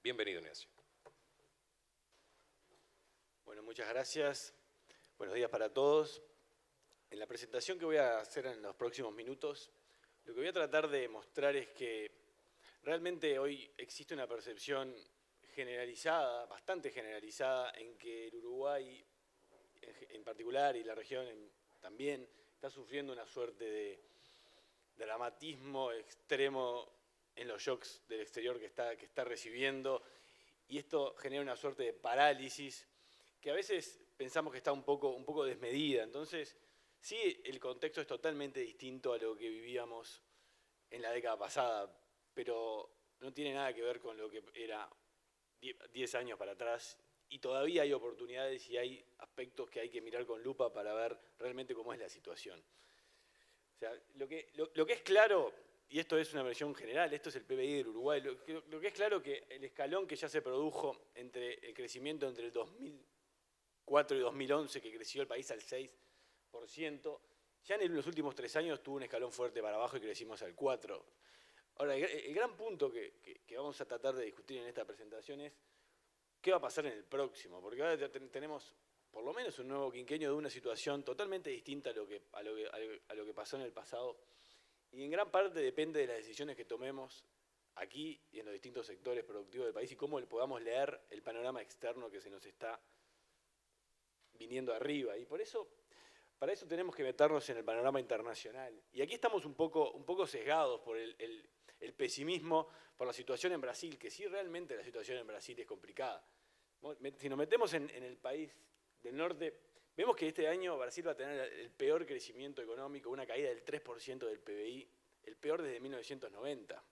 Bienvenido, Ignacio. Bueno, muchas gracias. Buenos días para todos. En la presentación que voy a hacer en los próximos minutos, lo que voy a tratar de mostrar es que realmente hoy existe una percepción generalizada, bastante generalizada, en que el Uruguay en particular y la región también está sufriendo una suerte de dramatismo extremo en los shocks del exterior que está recibiendo, y esto genera una suerte de parálisis que a veces pensamos que está un poco desmedida. Entonces, sí, el contexto es totalmente distinto a lo que vivíamos en la década pasada, pero no tiene nada que ver con lo que era 10 años para atrás, y todavía hay oportunidades y hay aspectos que hay que mirar con lupa para ver realmente cómo es la situación. O sea, lo que es claro, y esto es una versión general, esto es el PBI del Uruguay, lo que es claro que el escalón que ya se produjo entre el crecimiento entre el 2004 y 2011, que creció el país al 6%, ya en los últimos 3 años tuvo un escalón fuerte para abajo y crecimos al 4%. Ahora, el gran punto que vamos a tratar de discutir en esta presentación es qué va a pasar en el próximo, porque ahora tenemos por lo menos un nuevo quinquenio de una situación totalmente distinta a lo que pasó en el pasado, y en gran parte depende de las decisiones que tomemos aquí y en los distintos sectores productivos del país y cómo podamos leer el panorama externo que se nos está viniendo arriba. Y para eso tenemos que meternos en el panorama internacional. Y aquí estamos un poco sesgados por el pesimismo por la situación en Brasil, que sí, realmente la situación en Brasil es complicada. Si nos metemos en el país del norte, vemos que este año Brasil va a tener el peor crecimiento económico, una caída del 3% del PBI, el peor desde 1990.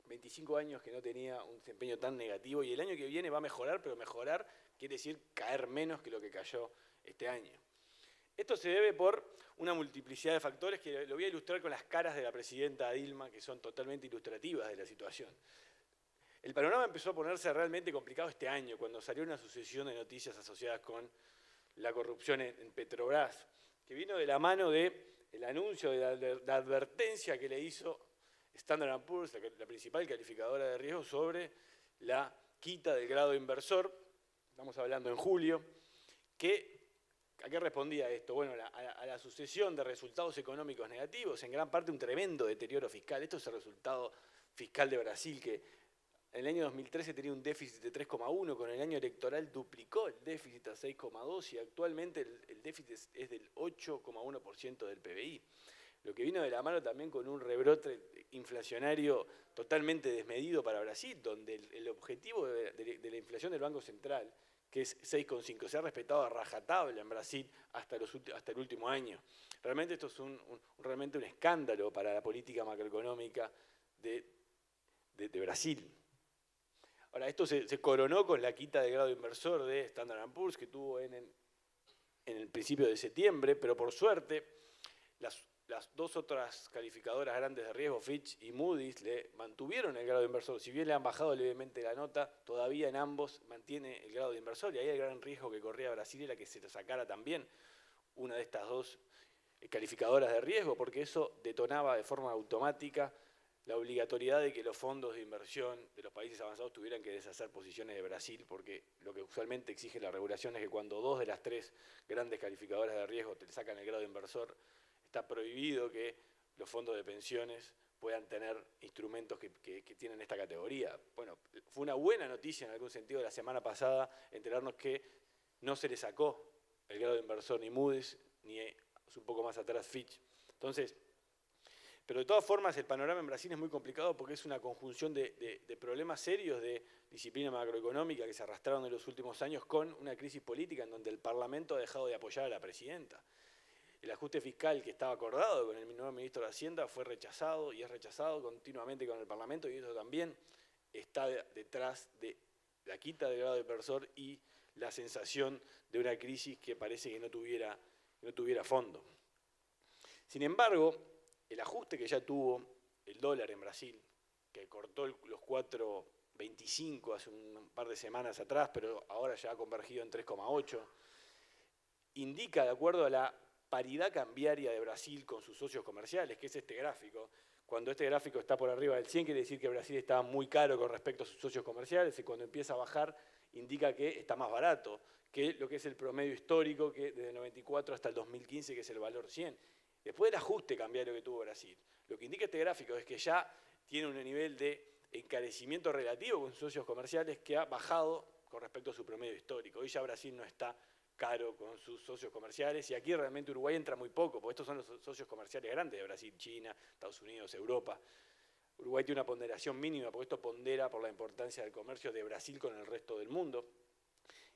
25 años que no tenía un desempeño tan negativo, y el año que viene va a mejorar, pero mejorar quiere decir caer menos que lo que cayó este año. Esto se debe por una multiplicidad de factores que lo voy a ilustrar con las caras de la presidenta Dilma, que son totalmente ilustrativas de la situación. El panorama empezó a ponerse realmente complicado este año, cuando salió una sucesión de noticias asociadas con la corrupción en Petrobras, que vino de la mano del anuncio de la advertencia que le hizo Standard & Poor's, la principal calificadora de riesgo, sobre la quita del grado inversor. Estamos hablando en julio, ¿a qué respondía esto? Bueno, a la sucesión de resultados económicos negativos, en gran parte un tremendo deterioro fiscal. Esto es el resultado fiscal de Brasil, que en el año 2013 tenía un déficit de 3,1, con el año electoral duplicó el déficit a 6,2, y actualmente el déficit es del 8,1% del PBI. Lo que vino de la mano también con un rebrote inflacionario totalmente desmedido para Brasil, donde el objetivo de la inflación del Banco Central, que es 6,5, se ha respetado a rajatabla en Brasil hasta el último año. Realmente esto es realmente un escándalo para la política macroeconómica de Brasil. Ahora, esto se coronó con la quita de grado inversor de Standard & Poor's, que tuvo en el principio de septiembre, pero por suerte las dos otras calificadoras grandes de riesgo, Fitch y Moody's, le mantuvieron el grado de inversor. Si bien le han bajado levemente la nota, todavía en ambos mantiene el grado de inversor, y ahí el gran riesgo que corría Brasil era que se le sacara también una de estas dos calificadoras de riesgo, porque eso detonaba de forma automática la obligatoriedad de que los fondos de inversión de los países avanzados tuvieran que deshacer posiciones de Brasil, porque lo que usualmente exige la regulación es que cuando 2 de las 3 grandes calificadoras de riesgo te sacan el grado de inversor, está prohibido que los fondos de pensiones puedan tener instrumentos que tienen esta categoría. Bueno, fue una buena noticia en algún sentido la semana pasada enterarnos que no se le sacó el grado de inversor ni Moody's, ni un poco más atrás Fitch. Entonces, pero de todas formas el panorama en Brasil es muy complicado, porque es una conjunción de problemas serios de disciplina macroeconómica que se arrastraron en los últimos años, con una crisis política en donde el Parlamento ha dejado de apoyar a la presidenta. El ajuste fiscal que estaba acordado con el nuevo ministro de Hacienda fue rechazado, y es rechazado continuamente con el Parlamento, y eso también está detrás de la quita del grado de inversor y la sensación de una crisis que parece que no tuviera fondo. Sin embargo, el ajuste que ya tuvo el dólar en Brasil, que cortó los 4,25 hace un par de semanas atrás, pero ahora ya ha convergido en 3,8, indica, de acuerdo a la paridad cambiaria de Brasil con sus socios comerciales, que es este gráfico, Cuando este gráfico está por arriba del 100, quiere decir que Brasil está muy caro con respecto a sus socios comerciales, y cuando empieza a bajar, indica que está más barato que lo que es el promedio histórico, que desde el 94 hasta el 2015, que es el valor 100. Después del ajuste cambiario que tuvo Brasil, lo que indica este gráfico es que ya tiene un nivel de encarecimiento relativo con sus socios comerciales que ha bajado con respecto a su promedio histórico. Hoy ya Brasil no está caro con sus socios comerciales, y aquí realmente Uruguay entra muy poco, porque estos son los socios comerciales grandes de Brasil: China, Estados Unidos, Europa. Uruguay tiene una ponderación mínima, porque esto pondera por la importancia del comercio de Brasil con el resto del mundo.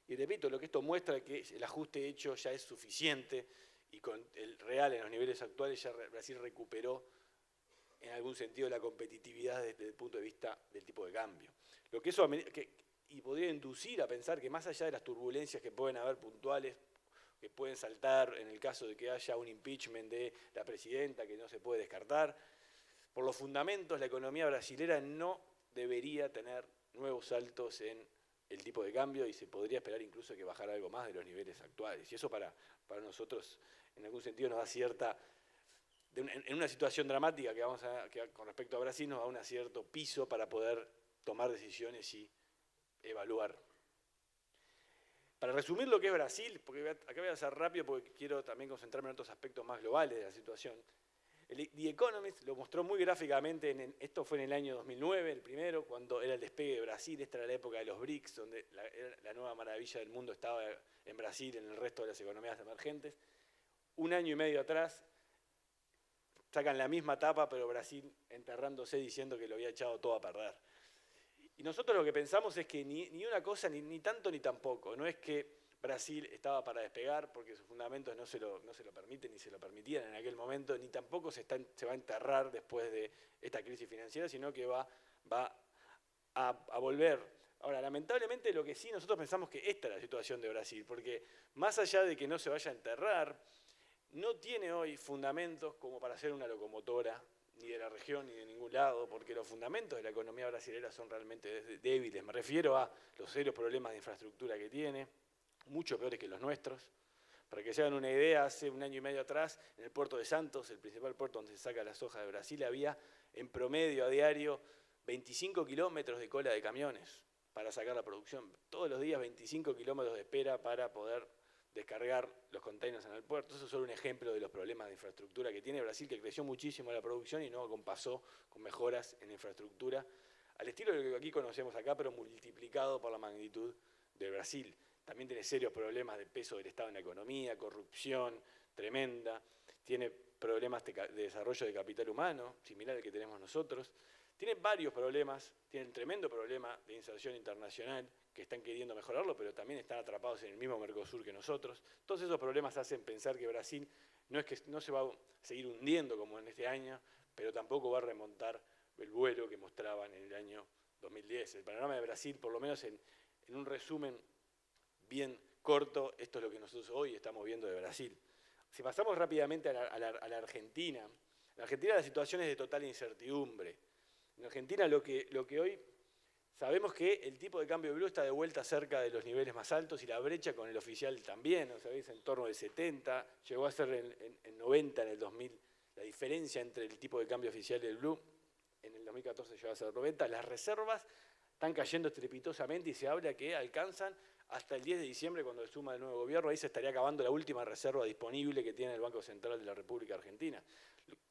Y repito, lo que esto muestra es que el ajuste hecho ya es suficiente, y con el real en los niveles actuales ya Brasil recuperó en algún sentido la competitividad desde el punto de vista del tipo de cambio. Lo que eso y podría inducir a pensar que más allá de las turbulencias que pueden haber puntuales, que pueden saltar en el caso de que haya un impeachment de la presidenta, que no se puede descartar, por los fundamentos la economía brasilera no debería tener nuevos saltos en el tipo de cambio, y se podría esperar incluso que bajara algo más de los niveles actuales. Y eso para nosotros en algún sentido nos da cierta, en una situación dramática que con respecto a Brasil, nos da un cierto piso para poder tomar decisiones y evaluar. Para resumir lo que es Brasil, porque acá voy a hacer rápido porque quiero también concentrarme en otros aspectos más globales de la situación. The Economist lo mostró muy gráficamente, esto fue en el año 2009, el primero, cuando era el despegue de Brasil. Esta era la época de los BRICS, donde la nueva maravilla del mundo estaba en Brasil, en el resto de las economías emergentes. Un año y medio atrás, sacan la misma tapa, pero Brasil enterrándose diciendo que lo había echado todo a perder. Y nosotros lo que pensamos es que ni una cosa, ni tanto ni tampoco. No es que Brasil estaba para despegar, porque sus fundamentos no se lo permiten ni se lo permitían en aquel momento, ni tampoco se va a enterrar después de esta crisis financiera, sino que va a volver. Ahora, lamentablemente, lo que sí nosotros pensamos que esta es la situación de Brasil, porque más allá de que no se vaya a enterrar, no tiene hoy fundamentos como para ser una locomotora, ni de la región ni de ningún lado, porque los fundamentos de la economía brasileña son realmente débiles. Me refiero a los serios problemas de infraestructura que tiene, mucho peores que los nuestros. Para que se hagan una idea, hace un año y medio atrás, en el puerto de Santos, el principal puerto donde se saca la soja de Brasil, había en promedio a diario 25 kilómetros de cola de camiones para sacar la producción. Todos los días 25 kilómetros de espera para poder descargar los containers en el puerto. Eso es solo un ejemplo de los problemas de infraestructura que tiene Brasil, que creció muchísimo la producción y no acompasó con mejoras en infraestructura, al estilo de lo que aquí conocemos acá, pero multiplicado por la magnitud de Brasil. También tiene serios problemas de peso del Estado en la economía, corrupción tremenda, tiene problemas de desarrollo de capital humano, similar al que tenemos nosotros. Tiene varios problemas, tiene un tremendo problema de inserción internacional, que están queriendo mejorarlo, pero también están atrapados en el mismo Mercosur que nosotros. Todos esos problemas hacen pensar que Brasil no es que no se va a seguir hundiendo como en este año, pero tampoco va a remontar el vuelo que mostraban en el año 2010. El panorama de Brasil, por lo menos en un resumen bien corto, esto es lo que nosotros hoy estamos viendo de Brasil. Si pasamos rápidamente a la Argentina, en Argentina la situación es de total incertidumbre. En Argentina lo que hoy sabemos que el tipo de cambio blue está de vuelta cerca de los niveles más altos, y la brecha con el oficial también, ¿no sabéis? En torno de 70, llegó a ser en 90 en el 2000, la diferencia entre el tipo de cambio oficial y el blue, en el 2014 llegó a ser 90. Las reservas están cayendo estrepitosamente y se habla que alcanzan hasta el 10 de diciembre, cuando se suma el nuevo gobierno. Ahí se estaría acabando la última reserva disponible que tiene el Banco Central de la República Argentina.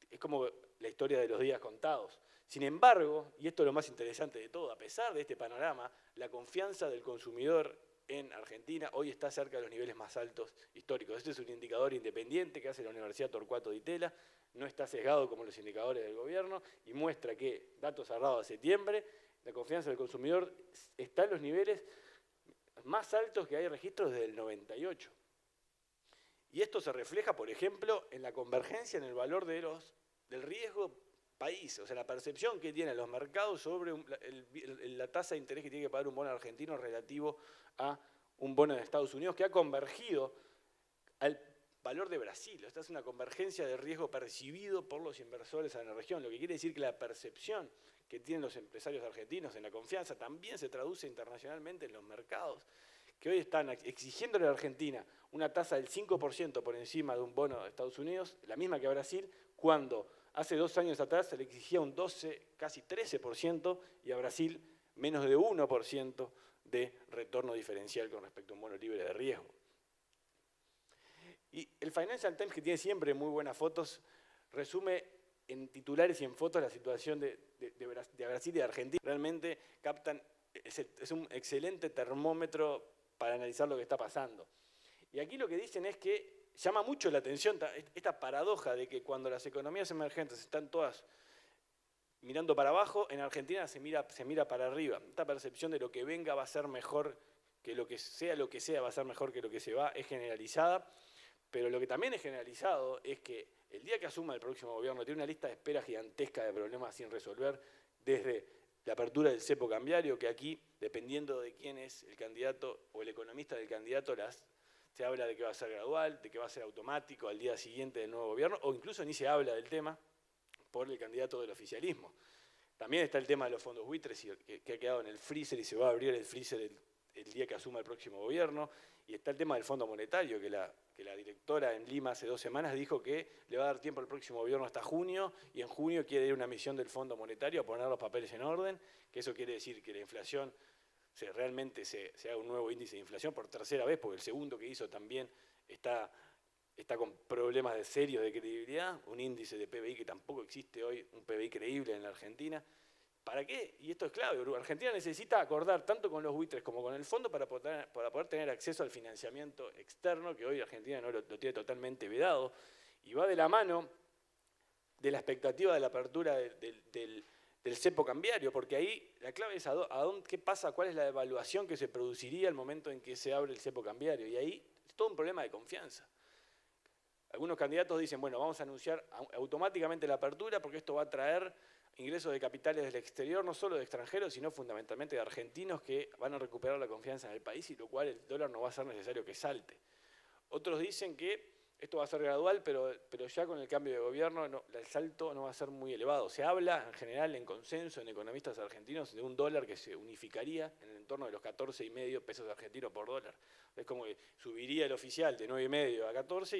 Es como la historia de los días contados. Sin embargo, y esto es lo más interesante de todo, a pesar de este panorama, la confianza del consumidor en Argentina hoy está cerca de los niveles más altos históricos. Este es un indicador independiente que hace la Universidad Torcuato Di Tella, no está sesgado como los indicadores del gobierno, y muestra que, datos cerrados a septiembre, la confianza del consumidor está en los niveles más altos que hay registros desde el 98. Y esto se refleja, por ejemplo, en la convergencia en el valor del riesgo país, o sea, la percepción que tienen los mercados sobre la tasa de interés que tiene que pagar un bono argentino relativo a un bono de Estados Unidos, que ha convergido al valor de Brasil. Esta es una convergencia de riesgo percibido por los inversores en la región, lo que quiere decir que la percepción que tienen los empresarios argentinos en la confianza también se traduce internacionalmente en los mercados, que hoy están exigiéndole a la Argentina una tasa del 5% por encima de un bono de Estados Unidos, la misma que a Brasil, cuando hace 2 años atrás se le exigía un 12, casi 13%, y a Brasil menos de 1% de retorno diferencial con respecto a un bono libre de riesgo. Y el Financial Times, que tiene siempre muy buenas fotos, resume en titulares y en fotos la situación de Brasil y de Argentina. Realmente captan, es un excelente termómetro para analizar lo que está pasando. Y aquí lo que dicen es que llama mucho la atención esta paradoja de que cuando las economías emergentes están todas mirando para abajo, en Argentina se mira para arriba. Esta percepción de lo que venga va a ser mejor que lo que sea va a ser mejor que lo que se va, es generalizada. Pero lo que también es generalizado es que el día que asuma el próximo gobierno tiene una lista de espera gigantesca de problemas sin resolver, desde la apertura del cepo cambiario, que aquí, dependiendo de quién es el candidato o el economista del candidato, se habla de que va a ser gradual, de que va a ser automático al día siguiente del nuevo gobierno, o incluso ni se habla del tema por el candidato del oficialismo. También está el tema de los fondos buitres, que ha quedado en el freezer y se va a abrir el freezer el día que asuma el próximo gobierno. Y está el tema del Fondo Monetario, que la directora en Lima hace 2 semanas dijo que le va a dar tiempo al próximo gobierno hasta junio, y en junio quiere ir una misión del Fondo Monetario a poner los papeles en orden, que eso quiere decir que la inflación realmente se haga un nuevo índice de inflación por 3.ª vez, porque el segundo que hizo también está con problemas serios de credibilidad, un índice de PBI que tampoco existe hoy, un PBI creíble en la Argentina. ¿Para qué? Y esto es clave. Argentina necesita acordar tanto con los buitres como con el fondo para poder tener acceso al financiamiento externo, que hoy Argentina no lo tiene totalmente vedado, y va de la mano de la expectativa de la apertura del cepo cambiario, porque ahí la clave es qué pasa, cuál es la evaluación que se produciría al momento en que se abre el cepo cambiario, y ahí es todo un problema de confianza. Algunos candidatos dicen, bueno, vamos a anunciar automáticamente la apertura porque esto va a traer ingresos de capitales del exterior, no solo de extranjeros, sino fundamentalmente de argentinos que van a recuperar la confianza en el país, y lo cual el dólar no va a ser necesario que salte. Otros dicen que esto va a ser gradual, pero ya con el cambio de gobierno el salto no va a ser muy elevado. Se habla en general, en consenso, en economistas argentinos, de un dólar que se unificaría en el entorno de los 14,5 pesos argentinos por dólar. Es como que subiría el oficial de 9,5 a 14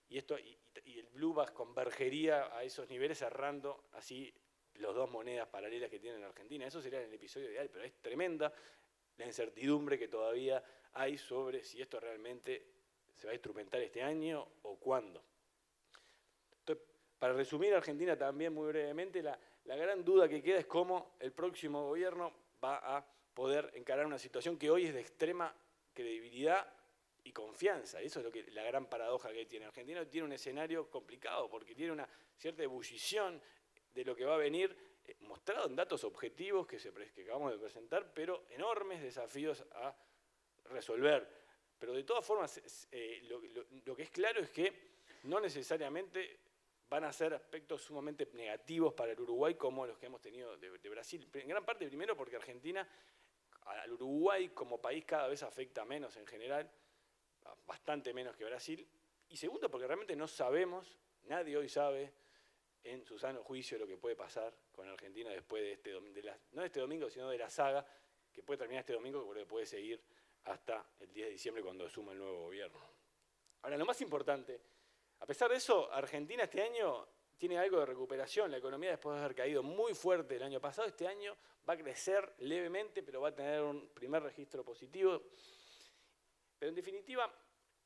y el blue convergería a esos niveles, cerrando así las 2 monedas paralelas que tiene en Argentina. Eso sería el episodio ideal, pero es tremenda la incertidumbre que todavía hay sobre si esto realmente se va a instrumentar este año o cuándo. Entonces, para resumir Argentina también muy brevemente, la gran duda que queda es cómo el próximo gobierno va a poder encarar una situación que hoy es de extrema credibilidad y confianza. Eso es la gran paradoja que tiene Argentina. Tiene un escenario complicado porque tiene una cierta ebullición de lo que va a venir, mostrado en datos objetivos que acabamos de presentar, pero enormes desafíos a resolver. Pero de todas formas, lo que es claro es que no necesariamente van a ser aspectos sumamente negativos para el Uruguay como los que hemos tenido de Brasil. En gran parte, primero, porque Argentina, al Uruguay como país cada vez afecta menos en general, bastante menos que Brasil. Y segundo, porque realmente no sabemos, nadie hoy sabe, en su sano juicio, lo que puede pasar con Argentina después no de este domingo, sino de la saga, que puede terminar este domingo, pero que puede seguir hasta el 10 de diciembre cuando asuma el nuevo gobierno. Ahora, lo más importante, a pesar de eso, Argentina este año tiene algo de recuperación. La economía, después de haber caído muy fuerte el año pasado, este año va a crecer levemente, pero va a tener un primer registro positivo. Pero en definitiva,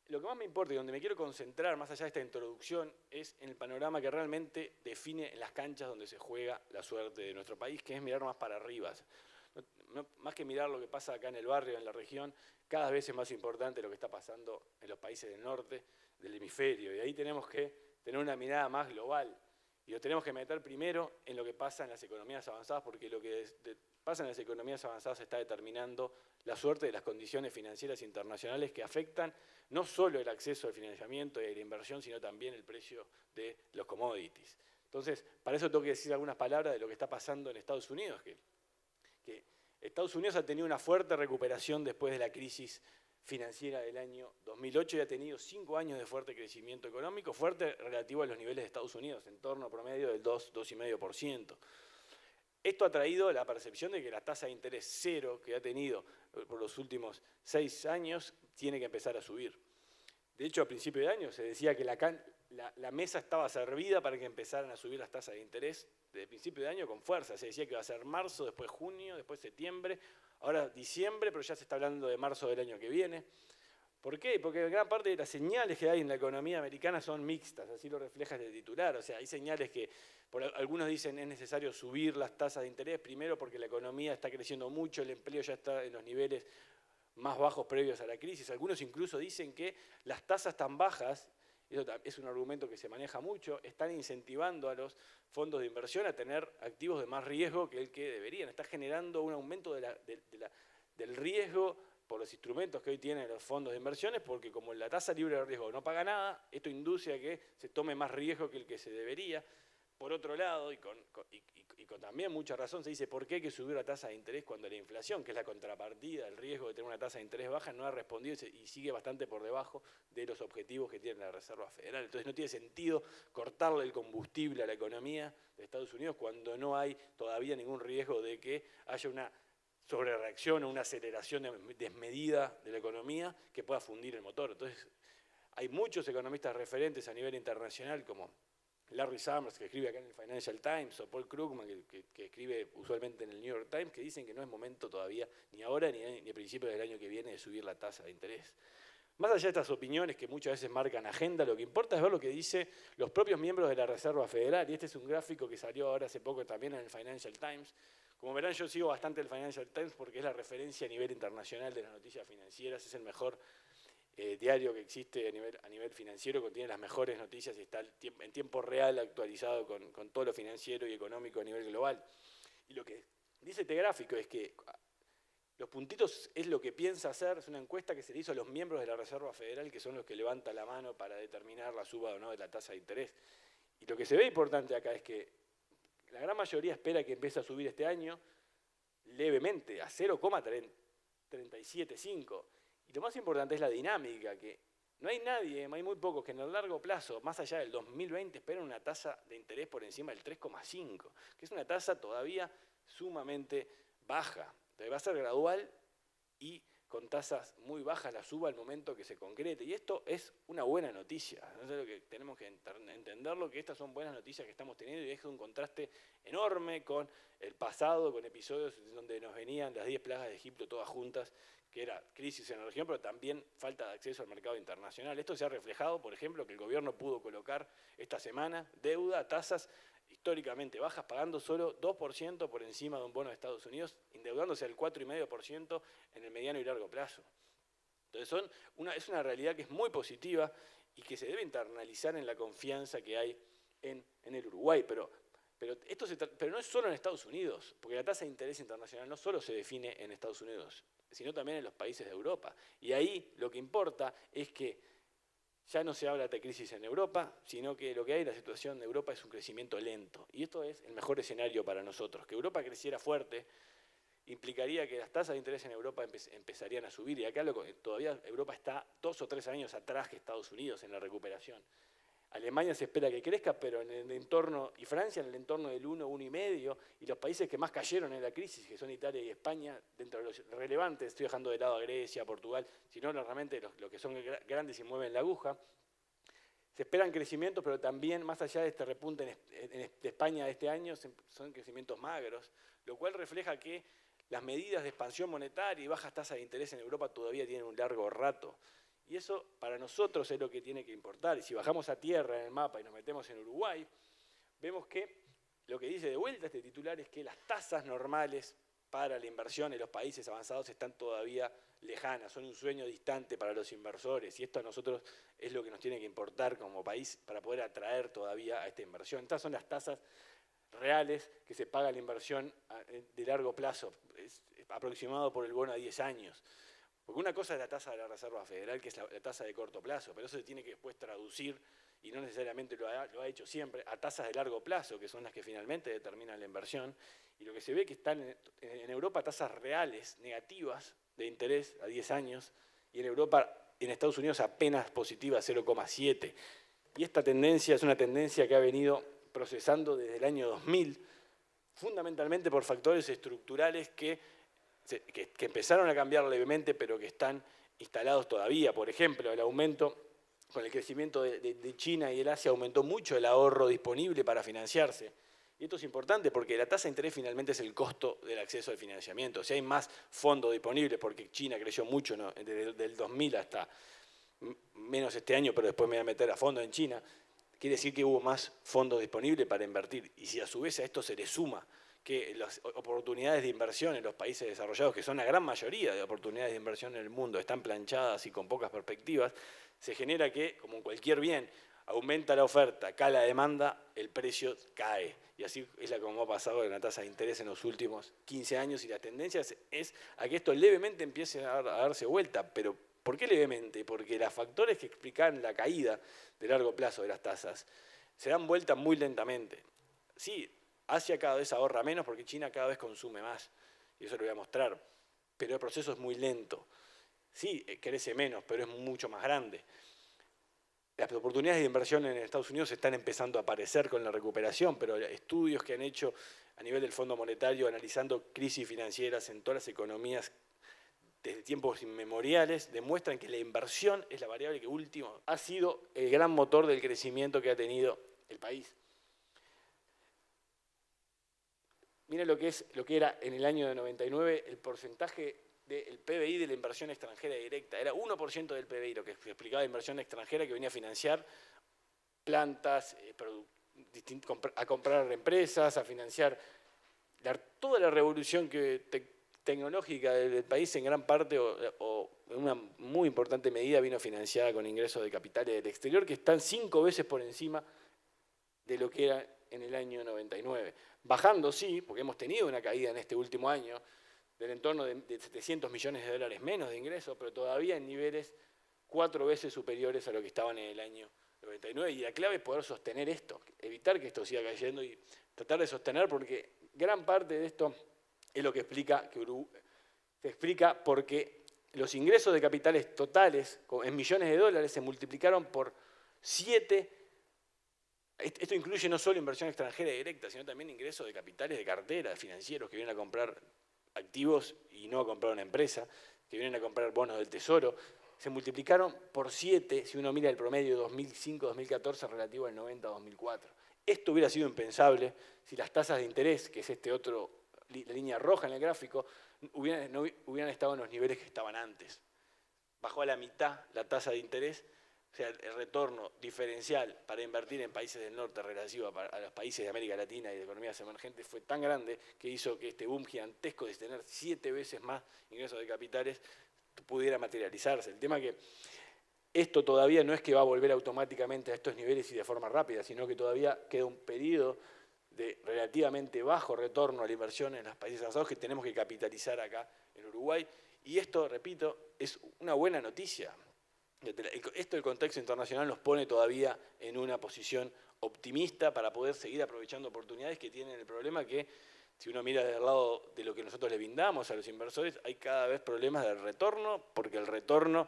lo que más me importa y donde me quiero concentrar, más allá de esta introducción, es en el panorama que realmente define en las canchas donde se juega la suerte de nuestro país, que es mirar más para arriba. Más que mirar lo que pasa acá en el barrio, en la región, cada vez es más importante lo que está pasando en los países del norte del hemisferio. Y ahí tenemos que tener una mirada más global. Y lo tenemos que meter primero en lo que pasa en las economías avanzadas, porque lo que pasa en las economías avanzadas está determinando la suerte de las condiciones financieras internacionales que afectan no solo el acceso al financiamiento y a la inversión, sino también el precio de los commodities. Entonces, para eso tengo que decir algunas palabras de lo que está pasando en Estados Unidos, que Estados Unidos ha tenido una fuerte recuperación después de la crisis financiera del año 2008 y ha tenido 5 años de fuerte crecimiento económico, fuerte relativo a los niveles de Estados Unidos, en torno a promedio del 2,5%. Esto ha traído la percepción de que la tasa de interés cero que ha tenido por los últimos 6 años tiene que empezar a subir. De hecho, a principio de año se decía que la mesa estaba servida para que empezaran a subir las tasas de interés desde el principio de año con fuerza. Se decía que iba a ser marzo, después junio, después septiembre, ahora diciembre, pero ya se está hablando de marzo del año que viene. ¿Por qué? Porque gran parte de las señales que hay en la economía americana son mixtas, así lo refleja el titular. O sea, hay señales que algunos dicen es necesario subir las tasas de interés, primero porque la economía está creciendo mucho, el empleo ya está en los niveles más bajos previos a la crisis. Algunos incluso dicen que las tasas tan bajas, eso es un argumento que se maneja mucho, están incentivando a los fondos de inversión a tener activos de más riesgo que el que deberían. Está generando un aumento del riesgo por los instrumentos que hoy tienen los fondos de inversiones, porque como la tasa libre de riesgo no paga nada, esto induce a que se tome más riesgo que el que se debería. Por otro lado, y con también mucha razón, se dice ¿por qué hay que subir la tasa de interés cuando la inflación, que es la contrapartida, el riesgo de tener una tasa de interés baja, no ha respondido y sigue bastante por debajo de los objetivos que tiene la Reserva Federal? Entonces no tiene sentido cortarle el combustible a la economía de Estados Unidos cuando no hay todavía ningún riesgo de que haya una sobrereacción o una aceleración desmedida de la economía que pueda fundir el motor. Entonces, hay muchos economistas referentes a nivel internacional, como Larry Summers, que escribe acá en el Financial Times, o Paul Krugman, que escribe usualmente en el New York Times, que dicen que no es momento todavía, ni ahora ni a principios del año que viene, de subir la tasa de interés. Más allá de estas opiniones que muchas veces marcan agenda, lo que importa es ver lo que dicen los propios miembros de la Reserva Federal, y este es un gráfico que salió ahora hace poco también en el Financial Times. Como verán, yo sigo bastante el Financial Times porque es la referencia a nivel internacional de las noticias financieras, es el mejor diario que existe a nivel financiero, contiene las mejores noticias y está en tiempo real actualizado con todo lo financiero y económico a nivel global. Y lo que dice este gráfico es que los puntitos es lo que piensa hacer, es una encuesta que se le hizo a los miembros de la Reserva Federal, que son los que levantan la mano para determinar la suba o no de la tasa de interés. Y lo que se ve importante acá es que la gran mayoría espera que empiece a subir este año levemente, a 0,375. Y lo más importante es la dinámica, que no hay nadie, hay muy pocos que en el largo plazo, más allá del 2020, esperan una tasa de interés por encima del 3,5, que es una tasa todavía sumamente baja. Entonces va a ser gradual y con tasas muy bajas la suba al momento que se concrete. Y esto es una buena noticia. Entonces lo que tenemos que entenderlo, que estas son buenas noticias que estamos teniendo y es un contraste enorme con el pasado, con episodios donde nos venían las 10 plagas de Egipto todas juntas, que era crisis en la región, pero también falta de acceso al mercado internacional. Esto se ha reflejado, por ejemplo, que el gobierno pudo colocar esta semana deuda, tasas históricamente bajas, pagando solo 2% por encima de un bono de Estados Unidos, endeudándose al 4,5% en el mediano y largo plazo. Entonces es una realidad que es muy positiva y que se debe internalizar en la confianza que hay en el Uruguay, pero no es solo en Estados Unidos, porque la tasa de interés internacional no solo se define en Estados Unidos, sino también en los países de Europa. Y ahí lo que importa es que ya no se habla de crisis en Europa, sino que lo que hay en la situación de Europa es un crecimiento lento. Y esto es el mejor escenario para nosotros. Que Europa creciera fuerte implicaría que las tasas de interés en Europa empezarían a subir. Y acá todavía Europa está 2 o 3 años atrás que Estados Unidos en la recuperación. Alemania se espera que crezca, pero en el entorno, y Francia en el entorno del 1, 1,5, y los países que más cayeron en la crisis, que son Italia y España, dentro de los relevantes, estoy dejando de lado a Grecia, Portugal, sino realmente los que son grandes y mueven la aguja, se esperan crecimientos, pero también más allá de este repunte de España de este año, son crecimientos magros, lo cual refleja que las medidas de expansión monetaria y bajas tasas de interés en Europa todavía tienen un largo rato. Y eso para nosotros es lo que tiene que importar. Y si bajamos a tierra en el mapa y nos metemos en Uruguay, vemos que lo que dice de vuelta este titular es que las tasas normales para la inversión en los países avanzados están todavía lejanas, son un sueño distante para los inversores. Y esto a nosotros es lo que nos tiene que importar como país para poder atraer todavía a esta inversión. Estas son las tasas reales que se paga la inversión de largo plazo, es aproximado por el bono a 10 años. Porque una cosa es la tasa de la Reserva Federal, que es la tasa de corto plazo, pero eso se tiene que después traducir, y no necesariamente lo ha hecho siempre, a tasas de largo plazo, que son las que finalmente determinan la inversión. Y lo que se ve que están en Europa tasas reales negativas de interés a 10 años, y en Estados Unidos apenas positiva, 0,7. Y esta tendencia es una tendencia que ha venido procesando desde el año 2000, fundamentalmente por factores estructurales que empezaron a cambiar levemente, pero que están instalados todavía. Por ejemplo, el aumento con el crecimiento de China y el Asia aumentó mucho el ahorro disponible para financiarse. Y esto es importante porque la tasa de interés finalmente es el costo del acceso al financiamiento. Si hay más fondos disponibles, porque China creció mucho, ¿no?, desde el 2000 hasta menos este año, pero después me voy a meter a fondo en China, quiere decir que hubo más fondos disponibles para invertir. Y si a su vez a esto se le suma que las oportunidades de inversión en los países desarrollados, que son la gran mayoría de oportunidades de inversión en el mundo, están planchadas y con pocas perspectivas, se genera que, como en cualquier bien, aumenta la oferta, cae la demanda, el precio cae. Y así es como ha pasado en la tasa de interés en los últimos 15 años, y la tendencia es a que esto levemente empiece a darse vuelta. Pero ¿por qué levemente? Porque los factores que explican la caída de largo plazo de las tasas se dan vuelta muy lentamente. Sí, Asia cada vez ahorra menos porque China cada vez consume más, y eso lo voy a mostrar, pero el proceso es muy lento. Sí, crece menos, pero es mucho más grande. Las oportunidades de inversión en Estados Unidos están empezando a aparecer con la recuperación, pero estudios que han hecho a nivel del Fondo Monetario analizando crisis financieras en todas las economías desde tiempos inmemoriales demuestran que la inversión es la variable que último ha sido el gran motor del crecimiento que ha tenido el país. Miren lo que era en el año de 99 el porcentaje del PBI de la inversión extranjera directa. Era 1% del PBI, lo que explicaba la inversión extranjera, que venía a financiar plantas, a comprar empresas, a financiar toda la revolución tecnológica del país. En gran parte o en una muy importante medida vino financiada con ingresos de capitales del exterior que están 5 veces por encima de lo que era en el año 99. Bajando, sí, porque hemos tenido una caída en este último año del entorno de 700 millones de dólares menos de ingresos, pero todavía en niveles 4 veces superiores a lo que estaban en el año 99. Y la clave es poder sostener esto, evitar que esto siga cayendo y tratar de sostener, porque gran parte de esto es lo que explica que se explica porque los ingresos de capitales totales en millones de dólares se multiplicaron por 7. Esto incluye no solo inversión extranjera directa, sino también ingresos de capitales de cartera, de financieros que vienen a comprar activos y no a comprar una empresa, que vienen a comprar bonos del Tesoro. Se multiplicaron por 7 si uno mira el promedio 2005-2014 relativo al 90-2004. Esto hubiera sido impensable si las tasas de interés, que es la línea roja en el gráfico, no hubieran estado en los niveles que estaban antes. Bajó a la mitad la tasa de interés. O sea, el retorno diferencial para invertir en países del norte relativo a los países de América Latina y de economías emergentes fue tan grande que hizo que este boom gigantesco de tener 7 veces más ingresos de capitales pudiera materializarse. El tema es que esto todavía no es que va a volver automáticamente a estos niveles y de forma rápida, sino que todavía queda un periodo de relativamente bajo retorno a la inversión en los países avanzados que tenemos que capitalizar acá en Uruguay. Y esto, repito, es una buena noticia. Esto del contexto internacional nos pone todavía en una posición optimista para poder seguir aprovechando oportunidades que tienen el problema que, si uno mira del lado de lo que nosotros le brindamos a los inversores, hay cada vez problemas de retorno, porque el retorno,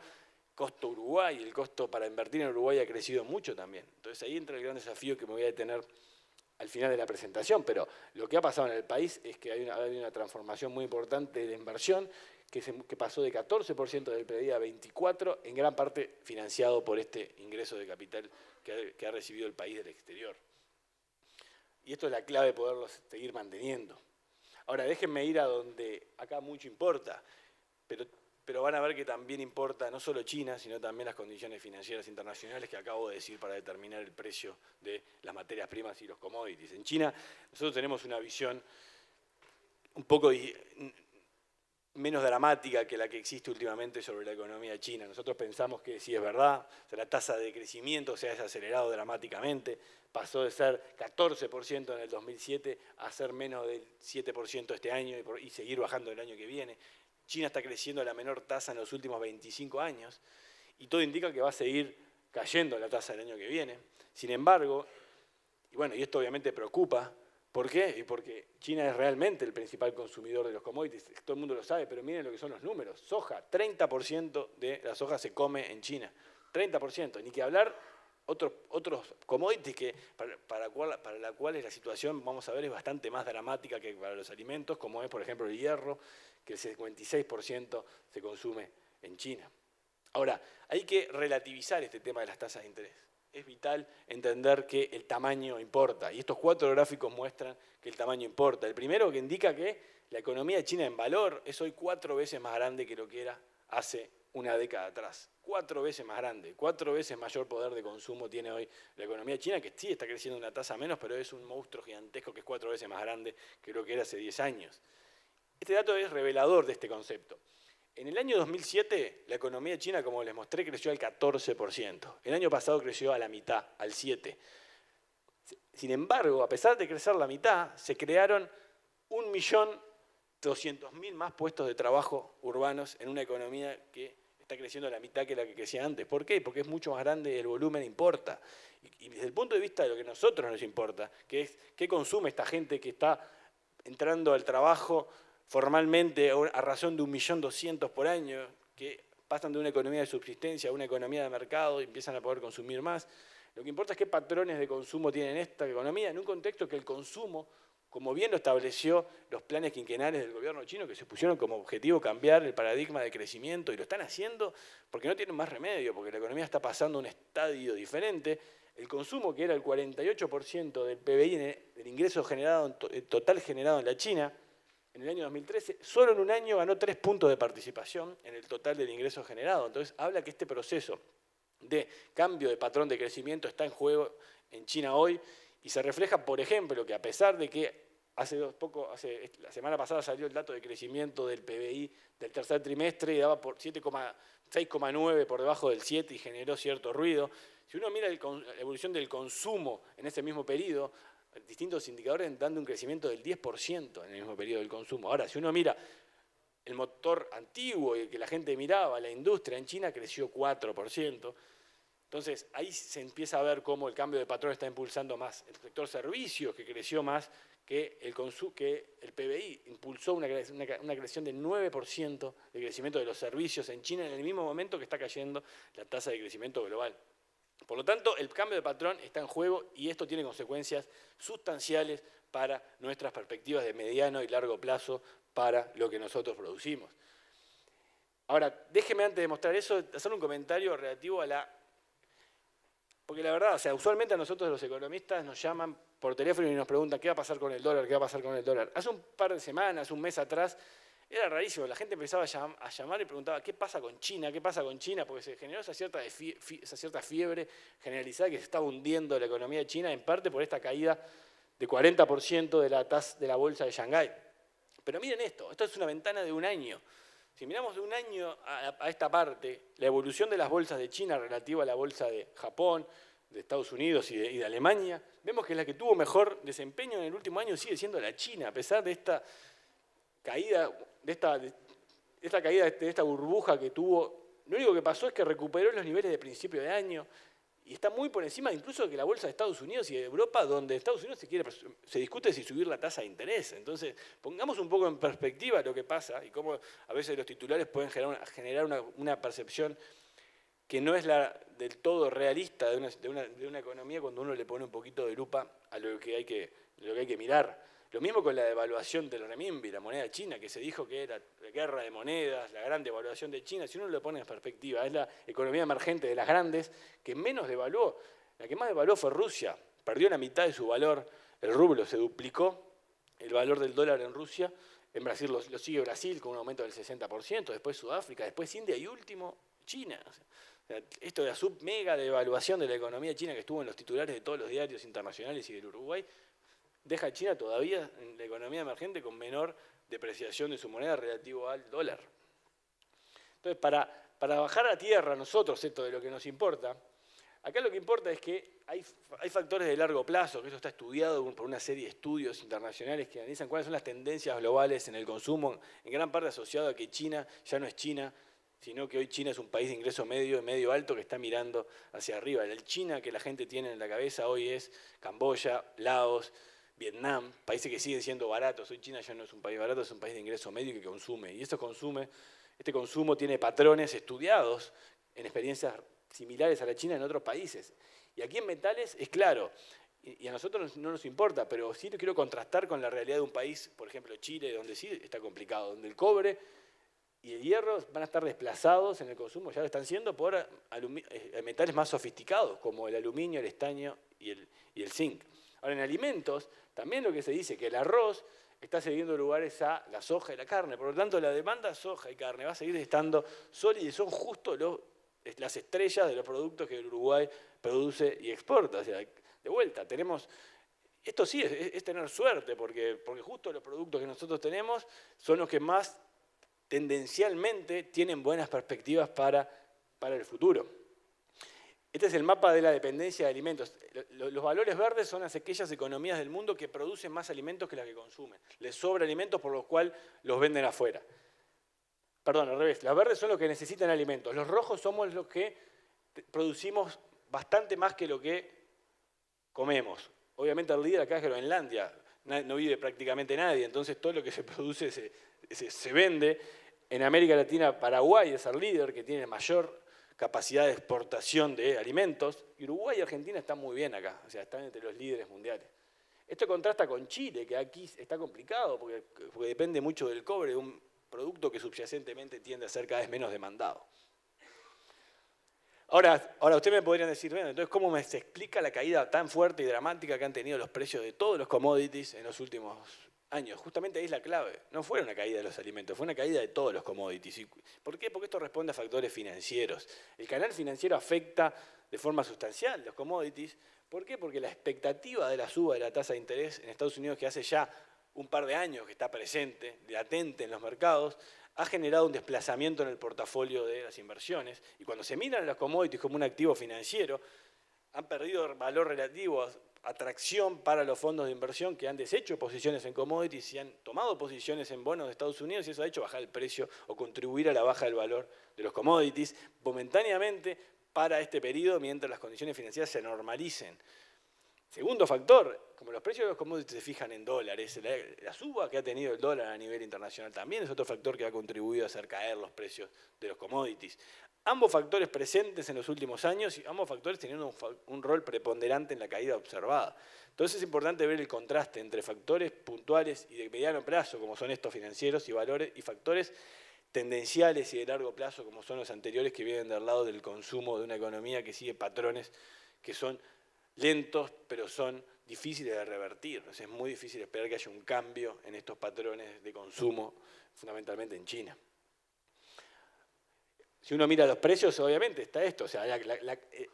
costo Uruguay, el costo para invertir en Uruguay ha crecido mucho también. Entonces ahí entra el gran desafío que me voy a detener al final de la presentación, pero lo que ha pasado en el país es que hay una transformación muy importante de inversión que pasó de 14% del PBI a 24%, en gran parte financiado por este ingreso de capital que ha recibido el país del exterior. Y esto es la clave de poderlo seguir manteniendo. Ahora, déjenme ir a donde acá mucho importa, pero van a ver que también importa no solo China, sino también las condiciones financieras internacionales que acabo de decir para determinar el precio de las materias primas y los commodities. En China nosotros tenemos una visión un poco menos dramática que la que existe últimamente sobre la economía china. Nosotros pensamos que sí es verdad, la tasa de crecimiento se ha desacelerado dramáticamente, pasó de ser 14% en el 2007 a ser menos del 7% este año y seguir bajando el año que viene. China está creciendo a la menor tasa en los últimos 25 años y todo indica que va a seguir cayendo la tasa el año que viene. Sin embargo, y esto obviamente preocupa. ¿Por qué? Y porque China es realmente el principal consumidor de los commodities. Todo el mundo lo sabe, pero miren lo que son los números. Soja, 30% de la soja se come en China. 30%. Ni que hablar otros commodities que para la cual la situación, vamos a ver, es bastante más dramática que para los alimentos, como es, por ejemplo, el hierro, que el 56% se consume en China. Ahora, hay que relativizar este tema de las tasas de interés. Es vital entender que el tamaño importa, y estos 4 gráficos muestran que el tamaño importa. El primero que indica que la economía china en valor es hoy 4 veces más grande que lo que era hace una década atrás. 4 veces más grande, 4 veces mayor poder de consumo tiene hoy la economía china, que sí está creciendo una tasa menos, pero es un monstruo gigantesco que es 4 veces más grande que lo que era hace 10 años. Este dato es revelador de este concepto. En el año 2007, la economía china, como les mostré, creció al 14%. El año pasado creció a la mitad, al 7%. Sin embargo, a pesar de crecer la mitad, se crearon 1.200.000 más puestos de trabajo urbanos en una economía que está creciendo a la mitad que la que crecía antes. ¿Por qué? Porque es mucho más grande y el volumen importa. Y desde el punto de vista de lo que a nosotros nos importa, que es qué consume esta gente que está entrando al trabajo formalmente a razón de 1.200.000 por año, que pasan de una economía de subsistencia a una economía de mercado y empiezan a poder consumir más. Lo que importa es qué patrones de consumo tienen esta economía en un contexto que el consumo, como bien lo estableció los planes quinquenales del gobierno chino, que se pusieron como objetivo cambiar el paradigma de crecimiento, y lo están haciendo porque no tienen más remedio, porque la economía está pasando a un estadio diferente. El consumo, que era el 48% del PBI, del ingreso generado, total generado en la China, en el año 2013, solo en un año ganó 3 puntos de participación en el total del ingreso generado. Entonces, habla que este proceso de cambio de patrón de crecimiento está en juego en China hoy, y se refleja, por ejemplo, que a pesar de que la semana pasada salió el dato de crecimiento del PBI del tercer trimestre y daba por 6,9 por debajo del 7 y generó cierto ruido. Si uno mira la evolución del consumo en ese mismo periodo, distintos indicadores dando un crecimiento del 10% en el mismo periodo del consumo. Ahora, si uno mira el motor antiguo y el que la gente miraba, la industria en China creció 4%. Entonces, ahí se empieza a ver cómo el cambio de patrón está impulsando más el sector servicios, que creció más que el PBI. Impulsó una creación del 9% de crecimiento de los servicios en China en el mismo momento que está cayendo la tasa de crecimiento global. Por lo tanto, el cambio de patrón está en juego y esto tiene consecuencias sustanciales para nuestras perspectivas de mediano y largo plazo para lo que nosotros producimos. Ahora, déjeme antes de mostrar eso, hacer un comentario relativo a porque la verdad, usualmente a nosotros los economistas nos llaman por teléfono y nos preguntan qué va a pasar con el dólar, qué va a pasar con el dólar. Hace un par de semanas, un mes atrás, era rarísimo, la gente empezaba a llamar y preguntaba ¿qué pasa con China? ¿Qué pasa con China? Porque se generó esa cierta fiebre generalizada que se estaba hundiendo la economía china, en parte por esta caída de 40% de la bolsa de Shanghái. Pero miren esto es una ventana de un año. Si miramos de un año a esta parte, la evolución de las bolsas de China relativa a la bolsa de Japón, de Estados Unidos y de Alemania, vemos que la que tuvo mejor desempeño en el último año sigue siendo la China, a pesar de esta caída, de esta burbuja que tuvo. Lo único que pasó es que recuperó los niveles de principio de año y está muy por encima incluso que la bolsa de Estados Unidos y de Europa, donde Estados Unidos se discute si subir la tasa de interés. Entonces, pongamos un poco en perspectiva lo que pasa y cómo a veces los titulares pueden generar una percepción que no es la del todo realista de una economía cuando uno le pone un poquito de lupa a lo que hay que mirar. Lo mismo con la devaluación del renminbi, la moneda china, que se dijo que era la guerra de monedas, la gran devaluación de China. Si uno lo pone en perspectiva, es la economía emergente de las grandes que menos devaluó. La que más devaluó fue Rusia, perdió la mitad de su valor, el rublo se duplicó, el valor del dólar en Rusia. En Brasil lo sigue Brasil con un aumento del 60%, después Sudáfrica, después India y último China. Esto de la mega devaluación de la economía china que estuvo en los titulares de todos los diarios internacionales y del Uruguay, deja a China todavía en la economía emergente con menor depreciación de su moneda relativo al dólar. Entonces, para bajar a tierra nosotros esto de lo que nos importa, acá lo que importa es que hay factores de largo plazo, que eso está estudiado por una serie de estudios internacionales que analizan cuáles son las tendencias globales en el consumo, en gran parte asociado a que China ya no es China, sino que hoy China es un país de ingreso medio y medio alto que está mirando hacia arriba. El China que la gente tiene en la cabeza hoy es Camboya, Laos, Vietnam, países que siguen siendo baratos. Hoy China ya no es un país barato, es un país de ingreso medio que consume. Y este consumo tiene patrones estudiados en experiencias similares a la China en otros países. Y aquí en metales es claro, y a nosotros no nos importa, pero sí lo quiero contrastar con la realidad de un país, por ejemplo Chile, donde sí está complicado, donde el cobre y el hierro van a estar desplazados en el consumo, ya lo están siendo, por metales más sofisticados, como el aluminio, el estaño y el zinc. Ahora, en alimentos, también lo que se dice que el arroz está cediendo lugares a la soja y la carne. Por lo tanto, la demanda soja y carne va a seguir estando sólida y son justo las estrellas de los productos que el Uruguay produce y exporta. O sea, de vuelta, tenemos... Esto sí es tener suerte, porque justo los productos que nosotros tenemos son los que más tendencialmente tienen buenas perspectivas para el futuro. Este es el mapa de la dependencia de alimentos. Los valores verdes son aquellas economías del mundo que producen más alimentos que las que consumen. Les sobra alimentos por los cuales los venden afuera. Perdón, al revés. Los verdes son los que necesitan alimentos. Los rojos somos los que producimos bastante más que lo que comemos. Obviamente el líder acá es Groenlandia. No vive prácticamente nadie, entonces todo lo que se produce se vende. En América Latina, Paraguay es el líder que tiene mayor capacidad de exportación de alimentos, y Uruguay y Argentina están muy bien acá, o sea, están entre los líderes mundiales. Esto contrasta con Chile, que aquí está complicado, porque depende mucho del cobre, de un producto que subyacentemente tiende a ser cada vez menos demandado. Ahora ustedes me podrían decir, bueno, entonces, ¿cómo se explica la caída tan fuerte y dramática que han tenido los precios de todos los commodities en los últimos años? Justamente ahí es la clave. No fue una caída de los alimentos, fue una caída de todos los commodities. ¿Por qué? Porque esto responde a factores financieros. El canal financiero afecta de forma sustancial los commodities. ¿Por qué? Porque la expectativa de la suba de la tasa de interés en Estados Unidos, que hace ya un par de años que está presente, latente en los mercados, ha generado un desplazamiento en el portafolio de las inversiones. Y cuando se miran a los commodities como un activo financiero, han perdido valor relativo, atracción para los fondos de inversión que han deshecho posiciones en commodities y han tomado posiciones en bonos de Estados Unidos, y eso ha hecho bajar el precio o contribuir a la baja del valor de los commodities momentáneamente para este periodo, mientras las condiciones financieras se normalicen. Segundo factor, como los precios de los commodities se fijan en dólares, la suba que ha tenido el dólar a nivel internacional también es otro factor que ha contribuido a hacer caer los precios de los commodities. Ambos factores presentes en los últimos años y ambos factores teniendo un rol preponderante en la caída observada. Entonces es importante ver el contraste entre factores puntuales y de mediano plazo, como son estos financieros y valores, y factores tendenciales y de largo plazo, como son los anteriores, que vienen del lado del consumo de una economía que sigue patrones que son lentos, pero son difíciles de revertir. Es muy difícil esperar que haya un cambio en estos patrones de consumo, fundamentalmente en China. Si uno mira los precios, obviamente está esto. O sea,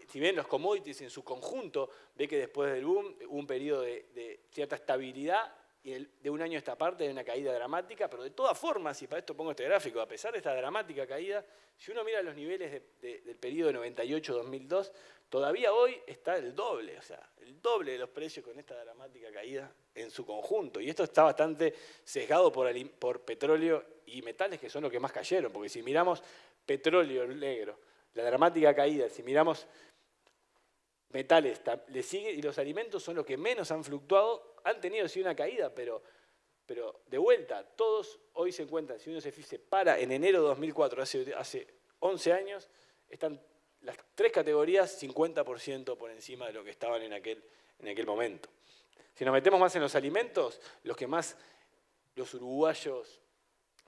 si ven los commodities en su conjunto, ve que después del boom hubo un periodo de cierta estabilidad y de un año a esta parte de una caída dramática, pero de todas formas, y para esto pongo este gráfico, a pesar de esta dramática caída, si uno mira los niveles del periodo de 98-2002, todavía hoy está el doble, o sea, el doble de los precios con esta dramática caída en su conjunto. Y esto está bastante sesgado por petróleo y metales, que son los que más cayeron, porque si miramos petróleo negro, la dramática caída, si miramos metales, le sigue, y los alimentos son los que menos han fluctuado, han tenido sí una caída, pero de vuelta, todos hoy se encuentran, si uno se para en enero de 2004, hace 11 años, están las tres categorías 50% por encima de lo que estaban en aquel momento. Si nos metemos más en los alimentos, los que más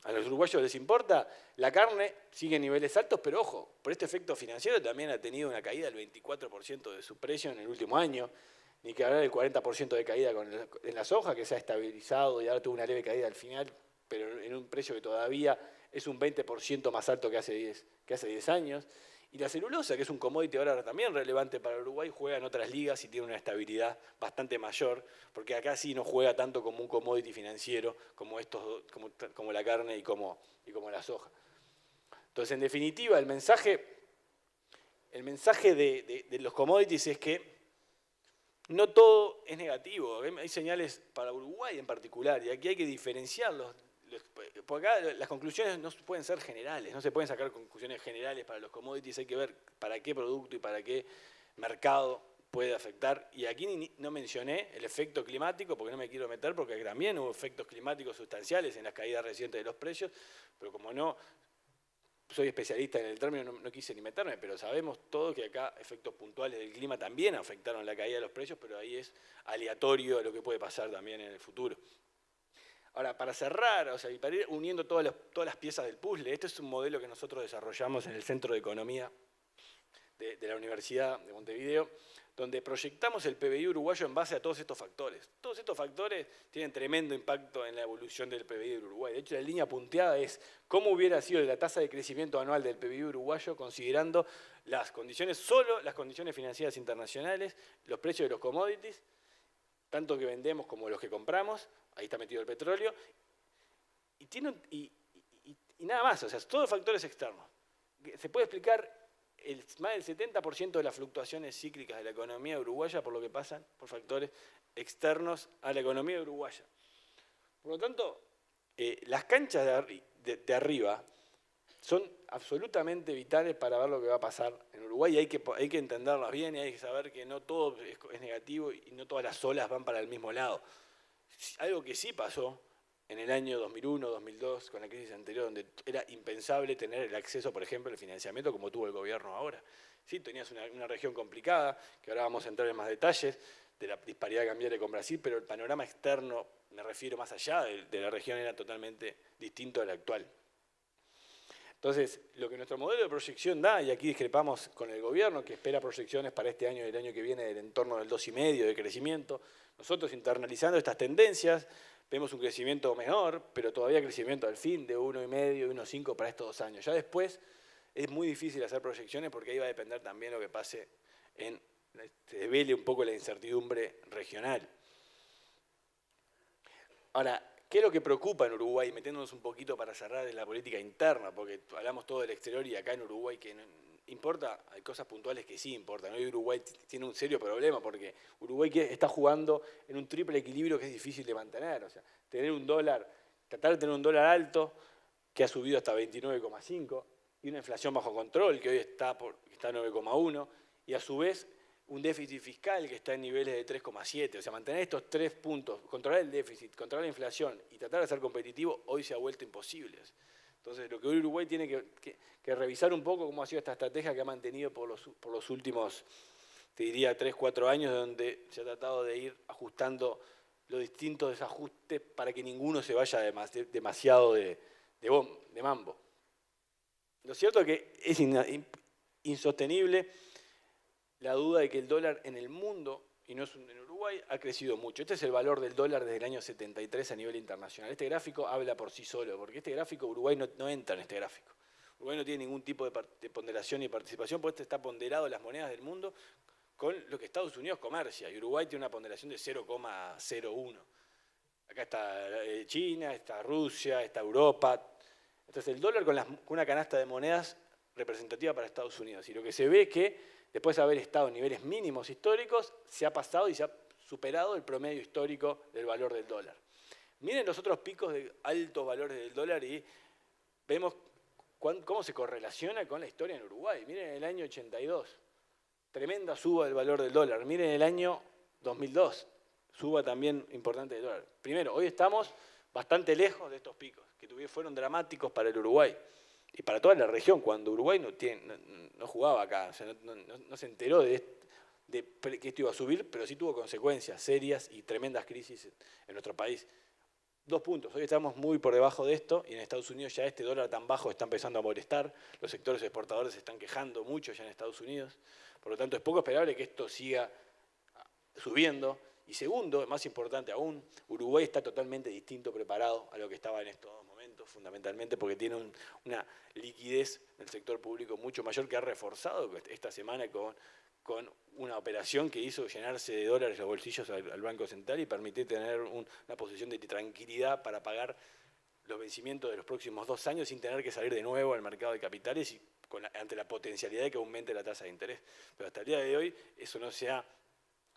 a los uruguayos les importa, la carne sigue en niveles altos, pero ojo, por este efecto financiero también ha tenido una caída del 24% de su precio en el último año, ni que hablar del 40% de caída en la soja, que se ha estabilizado y ahora tuvo una leve caída al final, pero en un precio que todavía es un 20% más alto que hace 10 años. Y la celulosa, que es un commodity ahora también relevante para Uruguay, juega en otras ligas y tiene una estabilidad bastante mayor, porque acá sí no juega tanto como un commodity financiero, como la carne y como la soja. Entonces, en definitiva, el mensaje de los commodities es que no todo es negativo. Hay señales para Uruguay en particular, y aquí hay que diferenciarlos. Porque acá las conclusiones no pueden ser generales, no se pueden sacar conclusiones generales para los commodities, hay que ver para qué producto y para qué mercado puede afectar. Y aquí no mencioné el efecto climático, porque no me quiero meter, porque también hubo efectos climáticos sustanciales en las caídas recientes de los precios, pero como no soy especialista en el término, no quise ni meterme, pero sabemos todos que acá efectos puntuales del clima también afectaron la caída de los precios, pero ahí es aleatorio a lo que puede pasar también en el futuro. Ahora, para cerrar, o sea, y para ir uniendo todas las piezas del puzzle, este es un modelo que nosotros desarrollamos en el Centro de Economía de la Universidad de Montevideo, donde proyectamos el PBI uruguayo en base a todos estos factores. Todos estos factores tienen tremendo impacto en la evolución del PBI del Uruguay. De hecho, la línea punteada es cómo hubiera sido la tasa de crecimiento anual del PBI uruguayo considerando solo las condiciones financieras internacionales, los precios de los commodities, tanto que vendemos como los que compramos, ahí está metido el petróleo, y nada más, o sea, todos factores externos. Se puede explicar más del 70% de las fluctuaciones cíclicas de la economía uruguaya por lo que pasan por factores externos a la economía uruguaya. Por lo tanto, las canchas de arriba son absolutamente vitales para ver lo que va a pasar en Uruguay y hay que entenderlas bien y hay que saber que no todo es negativo y no todas las olas van para el mismo lado. Algo que sí pasó en el año 2001, 2002, con la crisis anterior, donde era impensable tener el acceso, por ejemplo, al financiamiento como tuvo el gobierno ahora. Sí, tenías una región complicada, que ahora vamos a entrar en más detalles, de la disparidad cambiaria con Brasil, pero el panorama externo, me refiero más allá de la región, era totalmente distinto al actual. Entonces, lo que nuestro modelo de proyección da, y aquí discrepamos con el gobierno, que espera proyecciones para este año y el año que viene del entorno del 2,5% de crecimiento, nosotros internalizando estas tendencias, vemos un crecimiento menor, pero todavía crecimiento al fin de 1,5% y 1,5% para estos 2 años. Ya después es muy difícil hacer proyecciones porque ahí va a depender también lo que pase se devele un poco la incertidumbre regional. Ahora, ¿qué es lo que preocupa en Uruguay? Metiéndonos un poquito para cerrar en la política interna, porque hablamos todo del exterior y acá en Uruguay que no importa, hay cosas puntuales que sí importan. Hoy Uruguay tiene un serio problema porque Uruguay está jugando en un triple equilibrio que es difícil de mantener. O sea, tratar de tener un dólar alto que ha subido hasta 29,5 y una inflación bajo control que hoy está a 9,1 y a su vez un déficit fiscal que está en niveles de 3,7. O sea, mantener estos 3 puntos, controlar el déficit, controlar la inflación y tratar de ser competitivo, hoy se ha vuelto imposible. Entonces, lo que hoy Uruguay tiene que revisar un poco cómo ha sido esta estrategia que ha mantenido por los últimos, te diría, 3, 4 años, donde se ha tratado de ir ajustando los distintos desajustes para que ninguno se vaya demasiado de mambo. Lo cierto es que es insostenible la duda de que el dólar en el mundo, y no es en Uruguay, ha crecido mucho. Este es el valor del dólar desde el año 73 a nivel internacional. Este gráfico habla por sí solo, porque este gráfico, Uruguay no entra en este gráfico. Uruguay no tiene ningún tipo de ponderación ni participación, porque este está ponderado en las monedas del mundo con lo que Estados Unidos comercia, y Uruguay tiene una ponderación de 0,01. Acá está China, está Rusia, está Europa. Entonces el dólar con una canasta de monedas representativa para Estados Unidos. Y lo que se ve es que después de haber estado en niveles mínimos históricos, se ha pasado y se ha superado el promedio histórico del valor del dólar. Miren los otros picos de altos valores del dólar y vemos cómo se correlaciona con la historia en Uruguay. Miren el año 82, tremenda suba del valor del dólar. Miren el año 2002, suba también importante del dólar. Primero, hoy estamos bastante lejos de estos picos, que fueron dramáticos para el Uruguay y para toda la región, cuando Uruguay no jugaba acá, o sea, no se enteró de que esto iba a subir, pero sí tuvo consecuencias serias y tremendas crisis en nuestro país. 2 puntos, hoy estamos muy por debajo de esto y en Estados Unidos ya este dólar tan bajo está empezando a molestar, los sectores exportadores se están quejando mucho ya en Estados Unidos, por lo tanto es poco esperable que esto siga subiendo. Y segundo, más importante aún, Uruguay está totalmente distinto, preparado a lo que estaba en estos momentos, fundamentalmente porque tiene una liquidez del sector público mucho mayor que ha reforzado esta semana con una operación que hizo llenarse de dólares los bolsillos al Banco Central y permitir tener una posición de tranquilidad para pagar los vencimientos de los próximos 2 años sin tener que salir de nuevo al mercado de capitales y ante la potencialidad de que aumente la tasa de interés. Pero hasta el día de hoy eso no se ha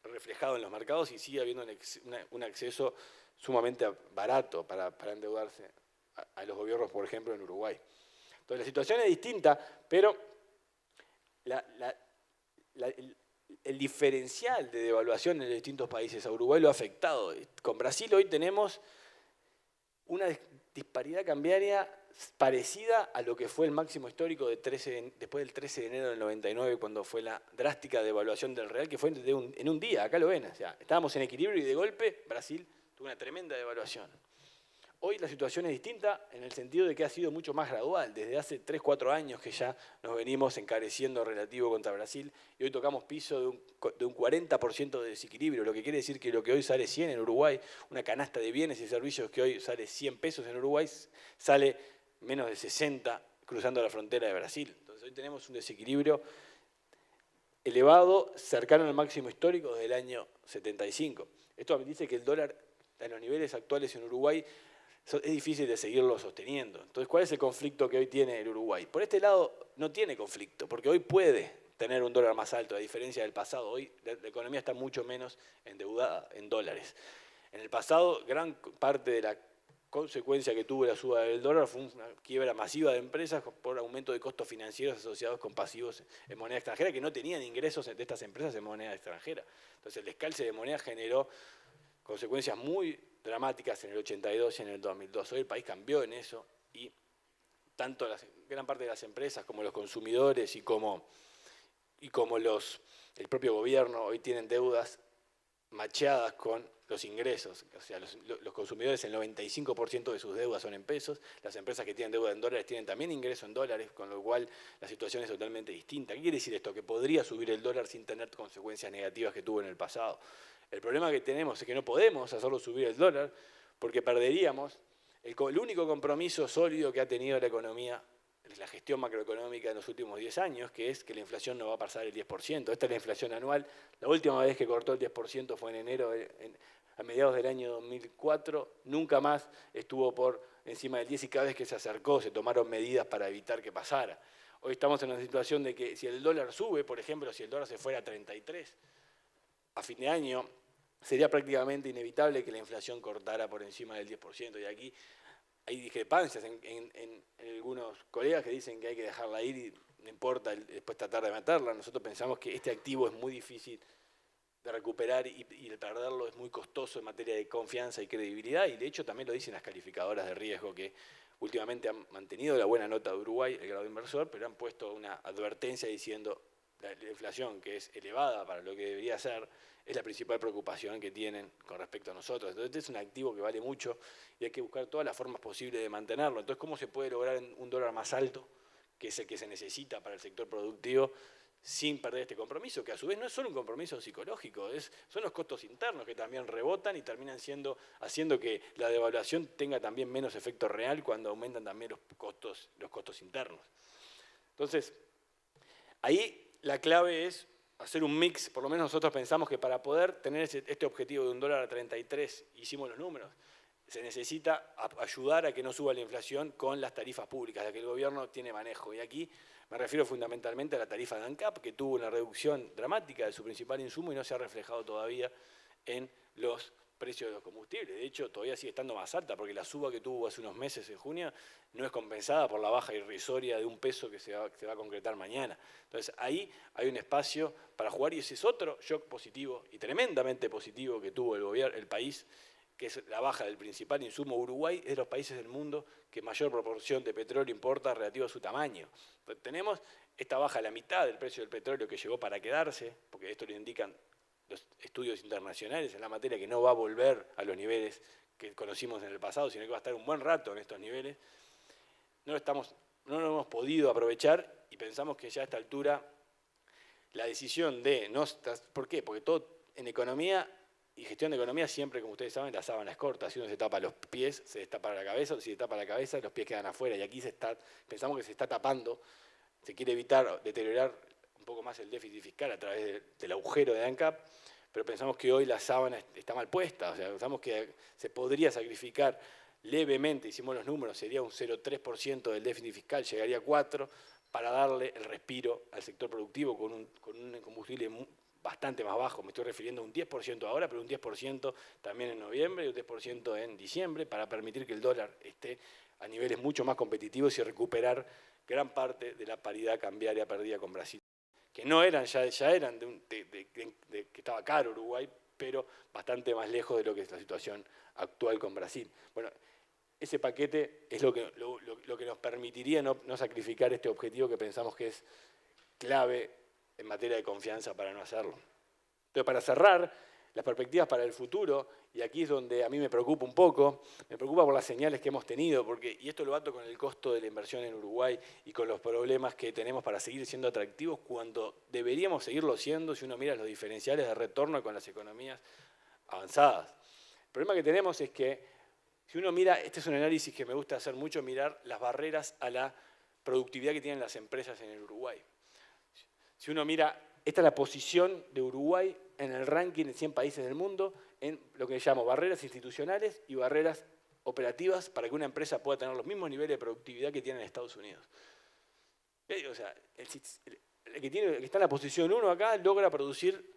reflejado en los mercados y sigue habiendo un acceso sumamente barato para endeudarse a los gobiernos, por ejemplo, en Uruguay. Entonces la situación es distinta, pero el diferencial de devaluación en los distintos países a Uruguay lo ha afectado. Con Brasil hoy tenemos una disparidad cambiaria parecida a lo que fue el máximo histórico después del 13 de enero del 99, cuando fue la drástica devaluación del real, que fue en un día, acá lo ven. O sea, estábamos en equilibrio y de golpe Brasil tuvo una tremenda devaluación. hoy la situación es distinta en el sentido de que ha sido mucho más gradual. Desde hace 3, 4 años que ya nos venimos encareciendo relativo contra Brasil y hoy tocamos piso de un 40% de desequilibrio, lo que quiere decir que lo que hoy sale 100 en Uruguay, una canasta de bienes y servicios que hoy sale 100 pesos en Uruguay, sale menos de 60 cruzando la frontera de Brasil. Entonces hoy tenemos un desequilibrio elevado, cercano al máximo histórico desde el año 75. Esto me dice que el dólar en los niveles actuales en Uruguay es difícil de seguirlo sosteniendo. Entonces, ¿cuál es el conflicto que hoy tiene el Uruguay? Por este lado no tiene conflicto, porque hoy puede tener un dólar más alto, a diferencia del pasado. Hoy la economía está mucho menos endeudada en dólares. En el pasado, gran parte de la consecuencia que tuvo la suba del dólar fue una quiebra masiva de empresas por aumento de costos financieros asociados con pasivos en moneda extranjera que no tenían ingresos de estas empresas en moneda extranjera. Entonces, el descalce de moneda generó consecuencias muy dramáticas en el 82 y en el 2002. Hoy el país cambió en eso y tanto gran parte de las empresas como los consumidores y como el propio gobierno hoy tienen deudas macheadas con los ingresos. O sea, los consumidores, el 95% de sus deudas son en pesos, las empresas que tienen deuda en dólares tienen también ingreso en dólares, con lo cual la situación es totalmente distinta. ¿Qué quiere decir esto? Que podría subir el dólar sin tener consecuencias negativas que tuvo en el pasado. El problema que tenemos es que no podemos hacerlo subir el dólar porque perderíamos el único compromiso sólido que ha tenido la economía, la gestión macroeconómica en los últimos 10 años, que es que la inflación no va a pasar el 10%. Esta es la inflación anual. La última vez que cortó el 10% fue en enero, a mediados del año 2004. Nunca más estuvo por encima del 10 y cada vez que se acercó se tomaron medidas para evitar que pasara. Hoy estamos en una situación de que si el dólar sube, por ejemplo, si el dólar se fuera a 33, a fin de año sería prácticamente inevitable que la inflación cortara por encima del 10%. Y aquí hay discrepancias en algunos colegas que dicen que hay que dejarla ir y no importa después tratar de matarla. Nosotros pensamos que este activo es muy difícil de recuperar y el perderlo es muy costoso en materia de confianza y credibilidad. Y de hecho también lo dicen las calificadoras de riesgo que últimamente han mantenido la buena nota de Uruguay, el grado inversor, pero han puesto una advertencia diciendo la inflación, que es elevada para lo que debería ser, es la principal preocupación que tienen con respecto a nosotros. Entonces, este es un activo que vale mucho y hay que buscar todas las formas posibles de mantenerlo. Entonces, ¿cómo se puede lograr un dólar más alto, que es el que se necesita para el sector productivo, sin perder este compromiso, que a su vez no es solo un compromiso psicológico, son los costos internos que también rebotan y terminan haciendo que la devaluación tenga también menos efecto real cuando aumentan también los costos internos. Entonces, ahí la clave es hacer un mix. Por lo menos nosotros pensamos que para poder tener este objetivo de un dólar a 33, hicimos los números, se necesita ayudar a que no suba la inflación con las tarifas públicas, de que el gobierno tiene manejo. Y aquí me refiero fundamentalmente a la tarifa de ANCAP, que tuvo una reducción dramática de su principal insumo y no se ha reflejado todavía en los precios de los combustibles. De hecho, todavía sigue estando más alta, porque la suba que tuvo hace unos meses en junio no es compensada por la baja irrisoria de $1 que se va a concretar mañana. Entonces, ahí hay un espacio para jugar y ese es otro shock positivo y tremendamente positivo que tuvo el país, que es la baja del principal insumo. Uruguay es de los países del mundo que mayor proporción de petróleo importa relativo a su tamaño. Entonces, tenemos esta baja a la mitad del precio del petróleo que llegó para quedarse, porque esto lo indican los estudios internacionales en la materia, que no va a volver a los niveles que conocimos en el pasado, sino que va a estar un buen rato en estos niveles. No lo hemos podido aprovechar y pensamos que ya a esta altura la decisión de no... ¿Por qué? Porque todo en economía y gestión de economía siempre, como ustedes saben, la sábana es corta. Si uno se tapa los pies, se destapa la cabeza, o si se tapa la cabeza, los pies quedan afuera. Y aquí pensamos que se está tapando, se quiere evitar deteriorar un poco más el déficit fiscal a través del agujero de ANCAP, pero pensamos que hoy la sábana está mal puesta. O sea, pensamos que se podría sacrificar levemente, hicimos los números, sería un 0,3% del déficit fiscal, llegaría a 4%, para darle el respiro al sector productivo con un combustible bastante más bajo. Me estoy refiriendo a un 10% ahora, pero un 10% también en noviembre y un 10% en diciembre, para permitir que el dólar esté a niveles mucho más competitivos y recuperar gran parte de la paridad cambiaria perdida con Brasil, que no eran, ya eran que estaba caro Uruguay, pero bastante más lejos de lo que es la situación actual con Brasil. Bueno, ese paquete es lo que nos permitiría no sacrificar este objetivo que pensamos que es clave en materia de confianza para no hacerlo. Entonces, para cerrar, las perspectivas para el futuro, y aquí es donde a mí me preocupa un poco, me preocupa por las señales que hemos tenido, y esto lo ato con el costo de la inversión en Uruguay y con los problemas que tenemos para seguir siendo atractivos cuando deberíamos seguirlo siendo si uno mira los diferenciales de retorno con las economías avanzadas. El problema que tenemos es que si uno mira, este es un análisis que me gusta hacer mucho, mirar las barreras a la productividad que tienen las empresas en el Uruguay. Si uno mira, esta es la posición de Uruguay en el ranking de 100 países del mundo en lo que llamo barreras institucionales y barreras operativas para que una empresa pueda tener los mismos niveles de productividad que tiene en Estados Unidos. O sea, el que está en la posición 1 acá logra producir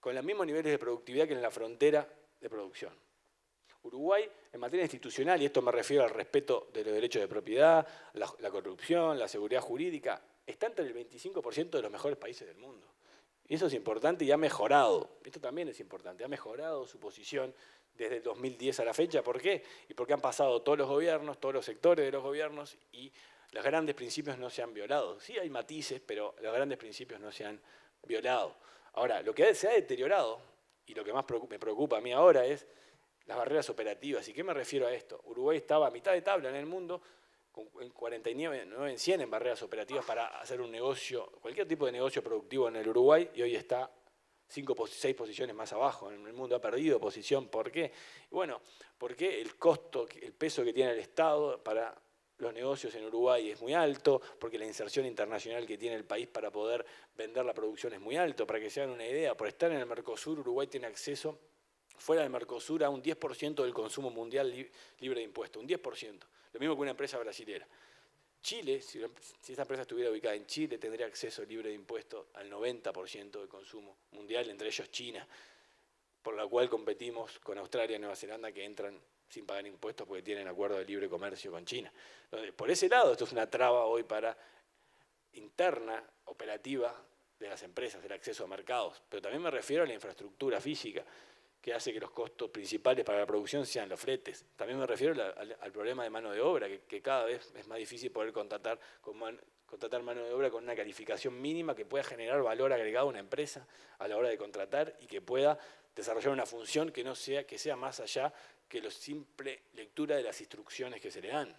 con los mismos niveles de productividad que en la frontera de producción. Uruguay, en materia institucional, y esto me refiero al respeto de los derechos de propiedad, la corrupción, la seguridad jurídica, está entre el 25% de los mejores países del mundo. Y eso es importante y ha mejorado. Esto también es importante. Ha mejorado su posición desde el 2010 a la fecha. ¿Por qué? Y porque han pasado todos los gobiernos, todos los sectores de los gobiernos y los grandes principios no se han violado. Sí hay matices, pero los grandes principios no se han violado. Ahora, lo que se ha deteriorado, y lo que más me preocupa a mí ahora es las barreras operativas. ¿Y qué me refiero a esto? Uruguay estaba a mitad de tabla en el mundo, en 49 en 100 en barreras operativas para hacer un negocio, cualquier tipo de negocio productivo en el Uruguay, y hoy está 5 o 6 posiciones más abajo en el mundo, ha perdido posición. ¿Por qué? Bueno, porque el costo, el peso que tiene el Estado para los negocios en Uruguay es muy alto, porque la inserción internacional que tiene el país para poder vender la producción es muy alto. Para que se hagan una idea, por estar en el Mercosur, Uruguay tiene acceso fuera del Mercosur a un 10% del consumo mundial libre de impuestos, un 10%, lo mismo que una empresa brasilera. Chile, si esta empresa estuviera ubicada en Chile, tendría acceso libre de impuestos al 90% del consumo mundial, entre ellos China, por la cual competimos con Australia y Nueva Zelanda, que entran sin pagar impuestos porque tienen acuerdo de libre comercio con China. Entonces, por ese lado, esto es una traba hoy para interna, operativa de las empresas, el acceso a mercados, pero también me refiero a la infraestructura física, que hace que los costos principales para la producción sean los fletes. También me refiero al problema de mano de obra, que cada vez es más difícil poder contratar mano de obra con una calificación mínima que pueda generar valor agregado a una empresa a la hora de contratar y que pueda desarrollar una función que sea más allá que la simple lectura de las instrucciones que se le dan.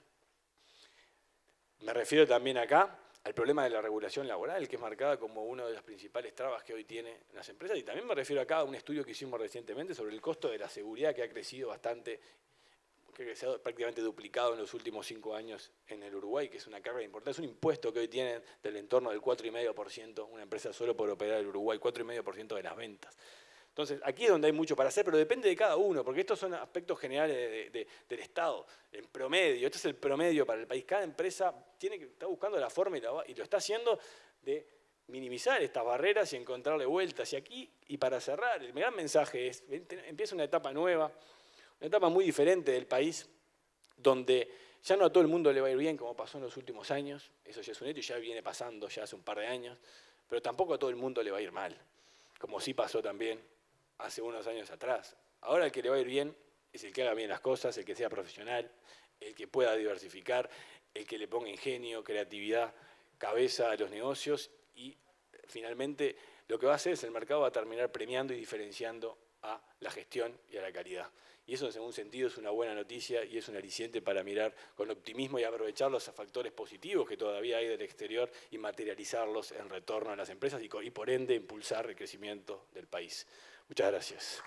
Me refiero también acá al problema de la regulación laboral, que es marcada como una de las principales trabas que hoy tienen las empresas. Y también me refiero acá a un estudio que hicimos recientemente sobre el costo de la seguridad, que ha crecido bastante, que se ha prácticamente duplicado en los últimos 5 años en el Uruguay, que es una carga importante. Es un impuesto que hoy tienen del entorno del 4,5%, una empresa solo por operar en el Uruguay, 4,5% de las ventas. Entonces, aquí es donde hay mucho para hacer, pero depende de cada uno, porque estos son aspectos generales del Estado, en promedio. Este es el promedio para el país. Cada empresa está buscando la forma y lo está haciendo de minimizar estas barreras y encontrarle vueltas. Y aquí, y para cerrar, el gran mensaje es, empieza una etapa nueva, una etapa muy diferente del país, donde ya no a todo el mundo le va a ir bien como pasó en los últimos años, eso ya es un hecho y ya viene pasando ya hace un par de años, pero tampoco a todo el mundo le va a ir mal, como sí pasó también hace unos años atrás. Ahora el que le va a ir bien es el que haga bien las cosas, el que sea profesional, el que pueda diversificar, el que le ponga ingenio, creatividad, cabeza a los negocios y finalmente lo que va a hacer es el mercado va a terminar premiando y diferenciando a la gestión y a la calidad. Y eso en un sentido es una buena noticia y es un aliciente para mirar con optimismo y aprovechar los factores positivos que todavía hay del exterior y materializarlos en retorno a las empresas y por ende impulsar el crecimiento del país. Muchas gracias.